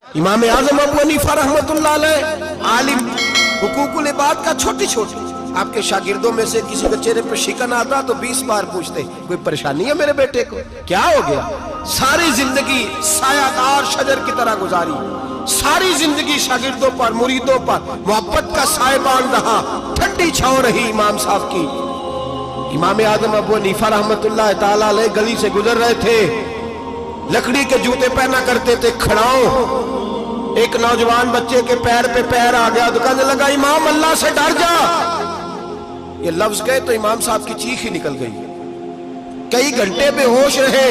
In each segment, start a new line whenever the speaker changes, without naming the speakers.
इमाम आजम अबू हनीफा रहमतुल्लाह अलैह आलिम हुकूकुल इबाद का छोटी छोटी आपके शागिर्दों में से किसी के चेहरे पर शिकन आता तो 20 बार पूछते कोई परेशानी है मेरे बेटे को, क्या हो गया। सारी जिंदगी सायादार शजर की तरह गुजारी, सारी जिंदगी शागिर्दों पर मुरीदों पर मोहब्बत का सायबान रहा, ठंडी छांव रही इमाम साहब की। इमाम आजम अबू हनीफा रहमतुल्लाह ताला अलैह गली से गुजर रहे थे, लकड़ी के जूते पहना करते थे, खड़ाओ। एक नौजवान बच्चे के पैर पे पैर आ गया तो कहने लगा इमाम अल्लाह से डर जा। ये लफ्ज कहे तो इमाम साहब की चीख ही निकल गई। कई घंटे बेहोश रहे।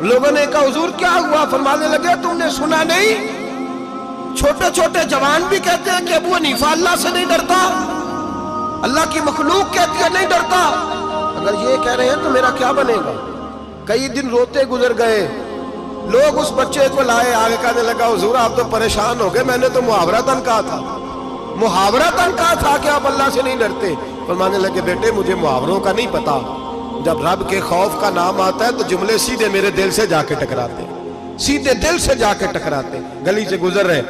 लोगों ने कहा हुजूर क्या हुआ? फरमाने लगे तुमने सुना नहीं, छोटे छोटे जवान भी कहते हैं कि अबू हनीफा अल्लाह से नहीं डरता, अल्लाह की मखलूक कहती है नहीं डरता। अगर ये कह रहे हैं तो मेरा क्या बनेगा। कई दिन रोते गुजर गए। लोग उस बच्चे को लाए, आगे कहने लगा हुजूर आप तो परेशान हो गए, मैंने तो मुहावरतन कहा था, मुहावरतन कहा था कि आप अल्लाह से नहीं डरते। फरमाने लगे बेटे मुझे मुहावरों का नहीं पता, जब रब के खौफ का नाम आता है तो जुमले सीधे मेरे दिल से जाके टकराते, सीधे दिल से जाके टकराते। गली से गुजर रहे,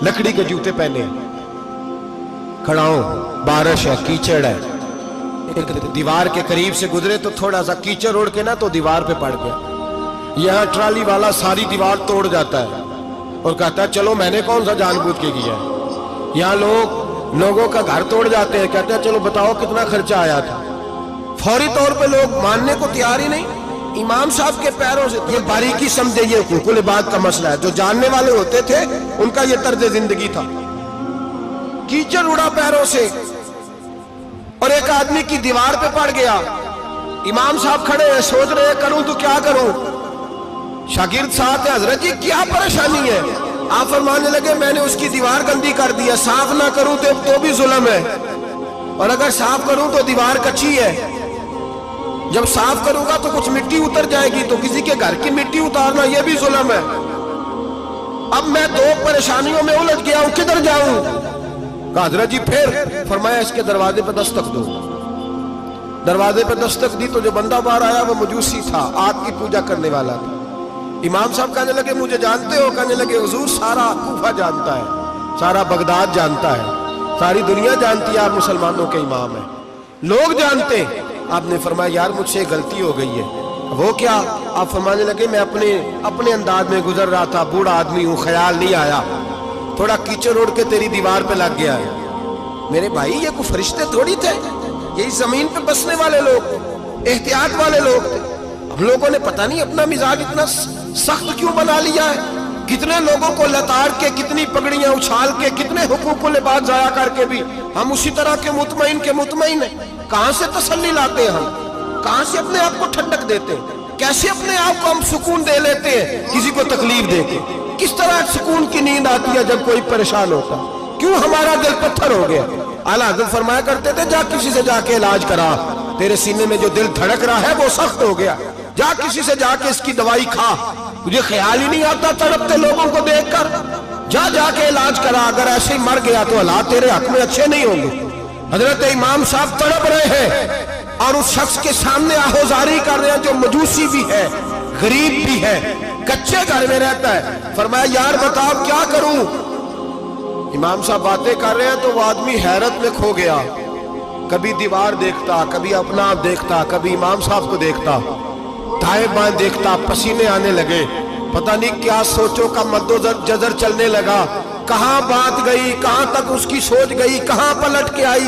लकड़ी के जूते पहने, खड़ाओ, बारिश है, कीचड़ है, एक दीवार के करीब से गुजरे तो थोड़ा सा कीचड़ उड़ के ना तो दीवार पे पड़ गया। यहाँ ट्राली वाला सारी दीवार तोड़ जाता है और कहता है चलो मैंने कौन सा जानबूझ के किया है। यहाँ लोगों का घर तोड़ जाते हैं, कहते हैं चलो बताओ कितना खर्चा आया था। फौरी तौर पे लोग मानने को तैयार ही नहीं। इमाम साहब के पैरों से, ये बारीकी समझे, ये हुकूकुल इबाद का मसला है। जो जानने वाले होते थे उनका ये तर्ज जिंदगी था। कीचड़ उड़ा पैरों से और एक आदमी की दीवार पे पड़ गया। इमाम साहब खड़े हैं, सोच रहे हैं करूं तो क्या करूं। शागिर्द साहब है, हजरत जी क्या परेशानी है? आप फरमाने लगे मैंने उसकी दीवार गंदी कर दी है, साफ ना करूं तो भी जुल्म है, और अगर साफ करूं तो दीवार कच्ची है, जब साफ करूंगा तो कुछ मिट्टी उतर जाएगी, तो किसी के घर की मिट्टी उतारना यह भी जुल्म है। अब मैं दो परेशानियों में उलझ गया हूं, किधर जाऊं? कहा हजरत जी फिर? फरमाया इसके दरवाजे पर दस्तक दो। दरवाजे पर दस्तक दी तो जो बंदा बाहर आया वो मजूसी था, आग की पूजा करने वाला था। इमाम साहब कहने लगे मुझे जानते हो? कहने लगे हुजूर सारा कूफा जानता है, सारा बगदाद जानता है, सारी दुनिया जानती है आप मुसलमानों के इमाम हैं, लोग जानते। आपने फरमाया यार मुझसे गलती हो गई है। वो क्या? आप फरमाने लगे मैं अपने अंदाज में गुजर रहा था, बूढ़ा आदमी हूँ, ख्याल नहीं आया, थोड़ा कीचड़ उड़ के तेरी दीवार पे लग गया है। मेरे भाई ये कोई फरिश्ते थोड़ी थे, यही जमीन पे बसने वाले लोग, एहतियात वाले लोग थे। हम लोगों ने पता नहीं अपना मिजाज इतना सख्त क्यों बना लिया है। कितने लोगों को लताड़ के, कितनी पगड़ियां उछाल के, कितने हुकूकुल इबाद जाया करके भी हम उसी तरह के मुतमईन हैं। कहां से तसल्ली लाते हैं हम? कहां से अपने आप को ठंडक देते हैं? कैसे अपने आप को हम सुकून दे लेते हैं किसी को तकलीफ देके? किस तरह सुकून की नींद आती है जब कोई परेशान होता? क्यों हमारा दिल पत्थर हो गया? आला हज़रत फरमाया करते थे जा किसी से जाके इलाज करा, तेरे सीने में जो दिल धड़क रहा है वो सख्त हो गया, जा किसी से जाके इसकी दवाई खा, मुझे ख्याल ही नहीं आता तड़पते लोगों को देखकर, जा जाके इलाज करा, अगर ऐसे ही मर गया तो हालात तेरे हक में अच्छे नहीं होंगे। हजरत इमाम साहब तड़प रहे हैं और उस शख्स के सामने आहोजारी कर रहे हैं जो मजूसी भी है, गरीब भी है, कच्चे घर में रहता है। फरमाया यार बताओ क्या करूं? इमाम साहब बातें कर रहे हैं तो वो आदमी हैरत में खो गया, कभी दीवार देखता, कभी अपना आप देखता, कभी इमाम साहब को देखता, दाएं बाएं देखता, पसीने आने लगे, पता नहीं क्या सोचों का मद्दोजर चलने लगा, कहां बात गई, कहां तक उसकी सोच गई, कहां पलट के आई।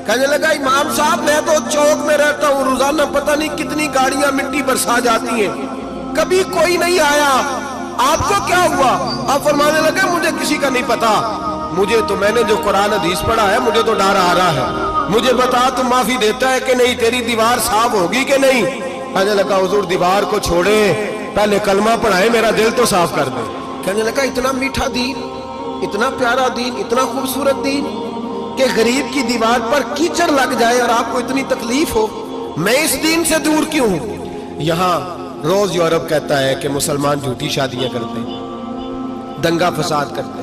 कहने लगा इमाम साहब मैं तो चौक में रहता हूं, रोजाना पता नहीं कितनी गाड़ियां मिट्टी बरसा जाती हैं, कभी कोई नहीं आया, आपको क्या हुआ? आप फरमाने लगे मुझे किसी का नहीं पता, मुझे तो मैंने जो कुरान हदीस पढ़ा है मुझे तो डर आ रहा है, मुझे बता तू माफी देता है कि नहीं, तेरी दीवार साफ होगी कि नहीं? कहने लगा हुजूर दीवार को छोड़े, पहले कलमा पढ़ाए, मेरा दिल तो साफ कर दे। कहने लगा इतना मीठा दीन, इतना प्यारा दीन, इतना खूबसूरत दीन कि गरीब की दीवार पर कीचड़ लग जाए और आपको इतनी तकलीफ हो, मैं इस दीन से दूर क्यों हूं? यहाँ रोज यूरोप कहता है कि मुसलमान झूठी शादियां करते हैं, दंगा फसाद करते हैं,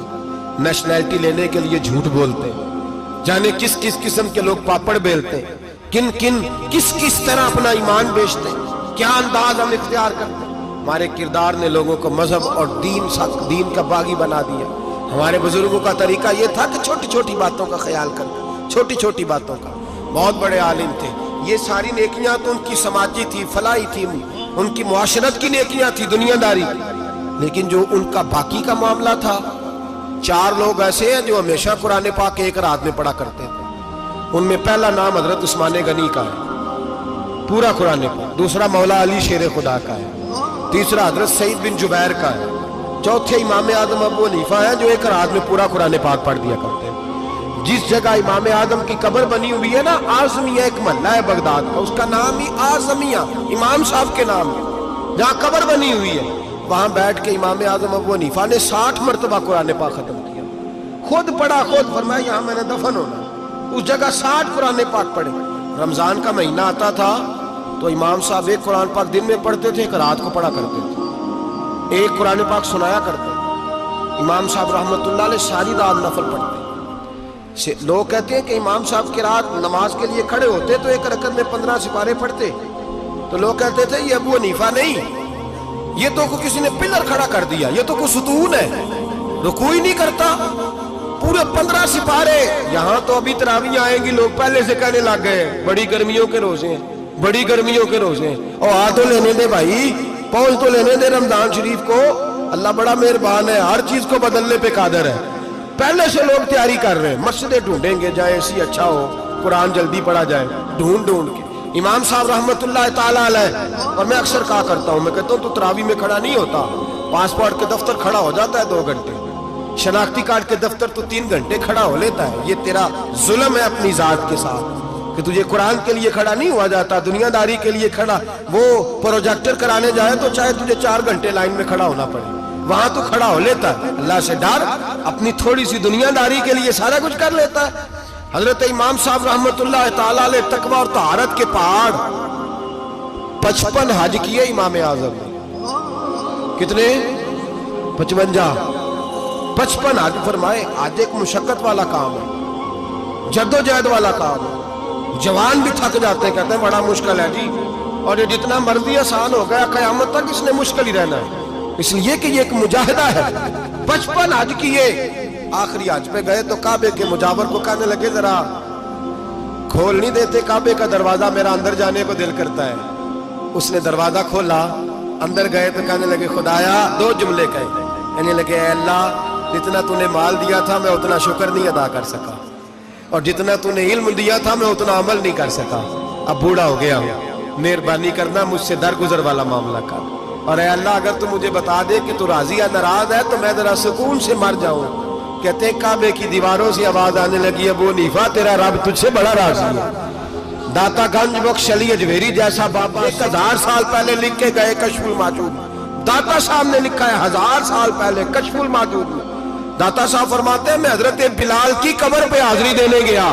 नेशनैलिटी लेने के लिए झूठ बोलते हैं, जाने किस किस किस्म के लोग पापड़ बेलते हैं, किस किस तरह अपना ईमान बेचते हैं, क्या अंदाज हम इख्तियार करते हैं। हमारे किरदार ने लोगों को मजहब और दीन का बागी बना दिया। हमारे बुजुर्गों का तरीका ये था कि छोटी छोटी बातों का ख्याल करना, छोटी छोटी बातों का। बहुत बड़े आलिम थे, ये सारी नेकियां तो उनकी समाजी थी, फलाही थी, उनकी मुआशरत की नेकियां थी, दुनियादारी। लेकिन जो उनका बाकी का मामला था, 4 लोग ऐसे हैं जो हमेशा कुरान पाक एक रात में पढ़ा करते थे। उनमें पहला नाम हजरत उस्मान गनी का है, पूरा कुरान पाक। दूसरा मौला अली शेर खुदा का है। तीसरा हजरत सईद बिन जुबैर का है। चौथे इमाम आदम अबू हनीफा है जो एक रात में पूरा कुरान पाक पढ़ दिया करते हैं। जिस जगह इमाम आदम की कब्र बनी हुई है ना, आजमिया एक महल्ला है बगदाद का, उसका नाम ही आजमिया, इमाम साहब के नाम है, जहाँ कब्र बनी हुई है। वहां बैठ के इमाम आदम अबू हनीफा ने 60 मरतबा कुरान पाक खत्म किया, खुद पढ़ा, खुद फरमाया यहाँ मैंने दफन होना। उस जगह 60 कुरान पाक पढ़े। रमजान का महीना आता था तो इमाम साहब एक कुरान पाक दिन में पढ़ते थे, एक रात को पढ़ा करते थे, एक कुरान पाक सुनाया करते। इमाम साहब रहमतुल्लाह अलैह सारी रात नफल पढ़ते। लोग कहते हैं कि इमाम साहब की रात नमाज के लिए खड़े होते तो एक रकत में 15 सिपारे पढ़ते। तो लोग कहते थे ये अबू हनीफा नहीं, ये तो किसी ने पिलर खड़ा कर दिया, ये तो कोई सुतून है, रुकू ही नहीं करता, पूरे 15 सिपारे। यहाँ तो अभी तरावियां आएंगी, लोग पहले से कहने लग गए बड़ी गर्मियों के रोजे हैं, बड़ी गर्मियों के रोजे। और आ तो लेने दे भाई, पहुंच तो लेने दे रमजान शरीफ को। अल्लाह बड़ा मेहरबान है, हर चीज को बदलने पे कादर है। पहले से लोग तैयारी कर रहे हैं, मस्जिदें ढूंढेंगे जहाँ एसी अच्छा हो, कुरान जल्दी पढ़ा जाए, ढूंढ के। इमाम साहब रहमतुल्लाह ताला अलैह, और मैं अक्सर कहा करता हूँ, मैं कहता हूँ तू तरावी में खड़ा नहीं होता, पासपोर्ट के दफ्तर खड़ा हो जाता है 2 घंटे, शनाख्ती कार्ड के दफ्तर तो 3 घंटे खड़ा हो लेता है। ये तेरा जुल्म है अपनी जात के साथ कि तुझे कुरान के लिए खड़ा नहीं हुआ जाता, दुनियादारी के लिए खड़ा। वो प्रोजेक्टर कराने जाए तो चाहे तुझे 4 घंटे लाइन में खड़ा होना पड़े, वहां तो खड़ा हो लेता है। अल्लाह से डर, अपनी थोड़ी सी दुनियादारी के लिए सारा कुछ कर लेता है। हजरत इमाम साहब रहमतुल्लाह ताला अलैह तकवा और तहारत के पहाड़ 55 हज किए इमाम आजम ने। कितने? 55 हज फरमाए। आज एक मुशक्कत वाला काम है, जद्दोजहद वाला काम है। जवान भी थक जाते हैं, कहते हैं बड़ा मुश्किल है जी, और ये जितना मर्जी आसान हो गया कयामत तक इसने मुश्किल ही रहना है, इसलिए कि ये एक मुजाहिदा है। 55 हज किए। आखिरी हज पे गए तो काबे के मुजावर को कहने लगे जरा खोल नहीं देते काबे का दरवाजा, मेरा अंदर जाने को दिल करता है। उसने दरवाजा खोला, अंदर गए तो कहने लगे खुदाया, 2 जुमले कहे, कहने लगे अल्लाह जितना तूने माल दिया था मैं उतना शुक्र नहीं अदा कर सका, और जितना तूने इल्म दिया था मैं उतना अमल नहीं कर सका, अब बूढ़ा हो गया हूं, मेहरबानी करना मुझसे दरगुजर वाला मामला कर। और अल्लाह अगर तू मुझे बता दे कि तू राजी या नाराज है तो मैं जरा सुकून से मर जाऊं। कहते हैं काबे की दीवारों से आवाज आने लगी, अबू हनीफा तेरा रब तुझसे बड़ा राजी है। दाता गंज बख्श अली अजमेरी जैसा बाबा 1000 साल पहले लिख के गए कशफुल माजूद, दाता साहब ने लिखा है 1000 साल पहले कशफुल माजूद में। दाता साहब फरमाते हैं मैं हजरत बिलाल की कब्र पे हाजिरी देने गया,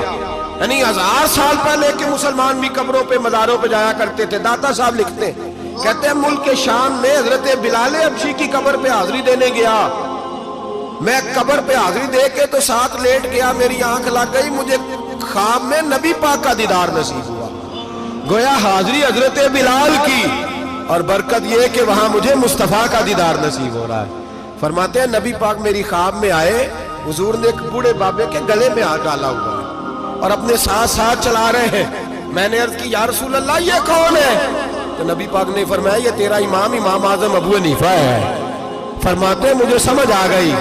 यानी 1000 साल पहले के मुसलमान भी कब्रों पे मज़ारों पे जाया करते थे। दाता साहब लिखते कहते हैं मुल्क शाम में हजरत बिलाल अबशी की कब्र पे हाजिरी देने गया, मैं कब्र पे हाजिरी दे के तो साथ लेट गया, मेरी आंख लग गई, मुझे ख्वाब में नबी पाक का दीदार नसीब हुआ। गोया हाजिरी हजरत बिलाल की, और बरकत ये कि वहां मुझे मुस्तफा का दीदार नसीब हो रहा है। फरमाते हैं नबी पाक मेरी ख्वाब में आए, हुजूर ने एक बूढ़े बाबे के गले में हाथ डाला हुआ है और अपने साथ साथ चला रहे हैं। मैंने अर्ज की या रसूल अल्लाह ये कौन है? तो नबी पाक ने फरमाया ये तेरा इमाम आजम अबू हनीफा है। फरमाते मुझे समझ आ गई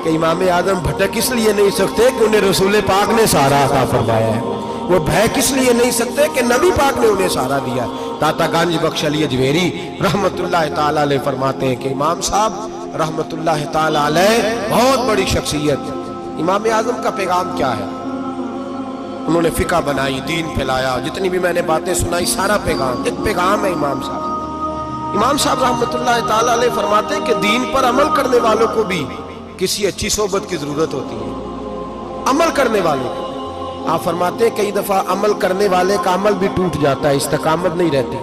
कि इमाम आजम भटक इसलिए नहीं सकते कि उन्हें रसूल पाक ने सहारा अता फरमाया है, वो भय किस लिए नहीं सकते कि नबी पाक ने उन्हें सहारा दिया। दाता गंज बख्श अली अजमेरी रहमतुल्लाह ताला अलैह फरमाते हैं कि इमाम साहब रहमतुल्लाह ताला अलैह बहुत बड़ी शख्सियत। इमाम आजम का पैगाम क्या है? उन्होंने फिका बनाई, दीन फैलाया, जितनी भी मैंने बातें सुनाई सारा पैगाम, एक पैगाम है इमाम साहब। इमाम साहब रहमतुल्लाह ताला अलैह फरमाते हैं कि दीन पर अमल करने वालों को भी किसी अच्छी सोबत की जरूरत होती है। अमल करने वालों को आप फरमाते हैं कई दफा अमल करने वाले का अमल भी टूट जाता है, इस्तकामत नहीं रहती।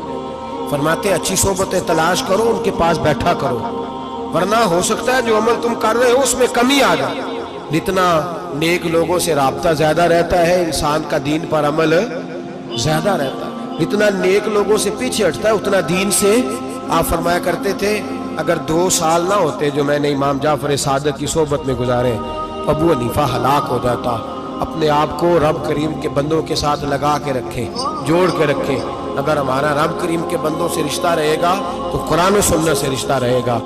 फरमाते अच्छी सोबतें तलाश करो, उनके पास बैठा करो, वरना हो सकता है जो अमल तुम कर रहे हो उसमें कमी आ जाए। जितना नेक लोगों से राब्ता ज्यादा रहता है इंसान का दीन पर अमल ज्यादा रहता है, जितना नेक लोगों से पीछे हटता है उतना दीन से آپ فرمایا کرتے تھے اگر 2 سال نہ ہوتے جو میں نے امام جعفر صادق کی صحبت میں گزارے ابو حنیفہ ہلاک ہو جاتا۔ اپنے آپ کو رب کریم کے بندوں کے ساتھ لگا کے رکھیں، جوڑ کے رکھیں۔ اگر ہمارا رب کریم کے بندوں سے رشتہ رہے گا تو قرآن و سنت سے رشتہ رہے گا۔